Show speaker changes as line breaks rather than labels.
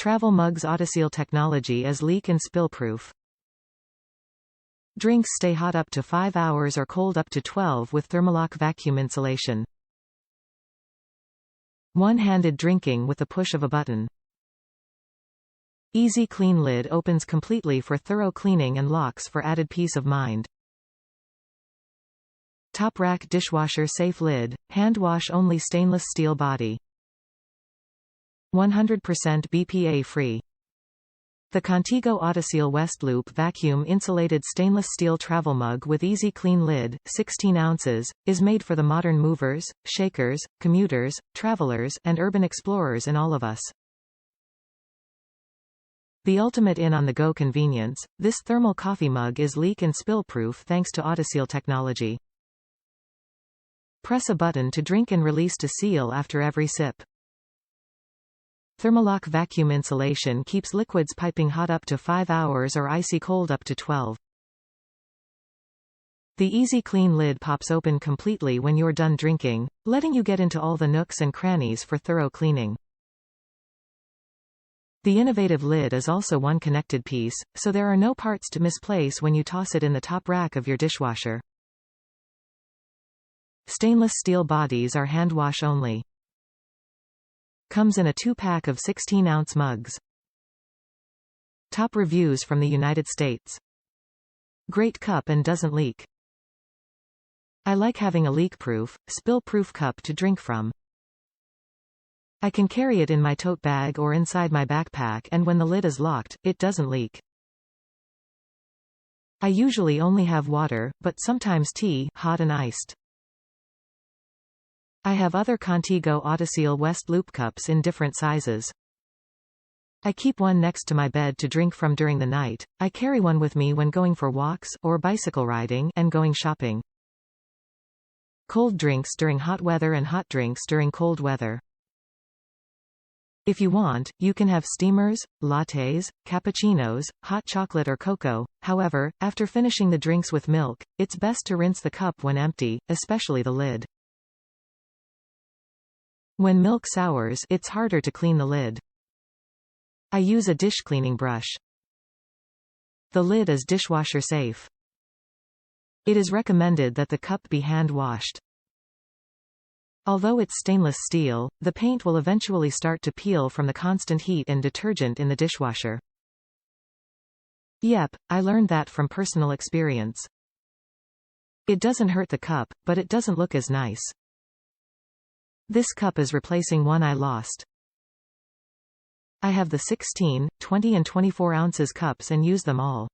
Travel Mugs Autoseal technology is leak and spill proof. Drinks stay hot up to 5 hours or cold up to 12 with Thermalock vacuum insulation. One-handed drinking with the push of a button. Easy clean lid opens completely for thorough cleaning and locks for added peace of mind. Top rack dishwasher-safe lid, hand wash only stainless steel body. 100% BPA-free. The Contigo Autoseal West Loop Vacuum-Insulated stainless steel travel mug with easy clean lid, 16 ounces, is made for the modern movers, shakers, commuters, travelers, and urban explorers in all of us. The ultimate in-on-the-go convenience, this thermal coffee mug is leak and spill proof thanks to Autoseal technology. Press a button to drink and release to seal after every sip. Thermalock vacuum insulation keeps liquids piping hot up to 5 hours or icy cold up to 12. The easy clean lid pops open completely when you're done drinking, letting you get into all the nooks and crannies for thorough cleaning. The innovative lid is also one connected piece, so there are no parts to misplace when you toss it in the top rack of your dishwasher. Stainless steel bodies are hand wash only. Comes in a 2-pack of 16-ounce mugs. Top reviews from the United States. Great cup and doesn't leak. I like having a leak-proof, spill-proof cup to drink from. I can carry it in my tote bag or inside my backpack, and when the lid is locked, it doesn't leak. I usually only have water, but sometimes tea, hot and iced. I have other Contigo Autoseal West loop cups in different sizes. I keep one next to my bed to drink from during the night. I carry one with me when going for walks, or bicycle riding, and going shopping. Cold drinks during hot weather and hot drinks during cold weather. If you want, you can have steamers, lattes, cappuccinos, hot chocolate or cocoa. However, after finishing the drinks with milk, it's best to rinse the cup when empty, especially the lid. When milk sours, it's harder to clean the lid. I use a dish cleaning brush. The lid is dishwasher safe. It is recommended that the cup be hand washed. Although it's stainless steel, the paint will eventually start to peel from the constant heat and detergent in the dishwasher. Yep, I learned that from personal experience. It doesn't hurt the cup, but it doesn't look as nice. This cup is replacing one I lost. I have the 16, 20 and 24 ounces cups and use them all.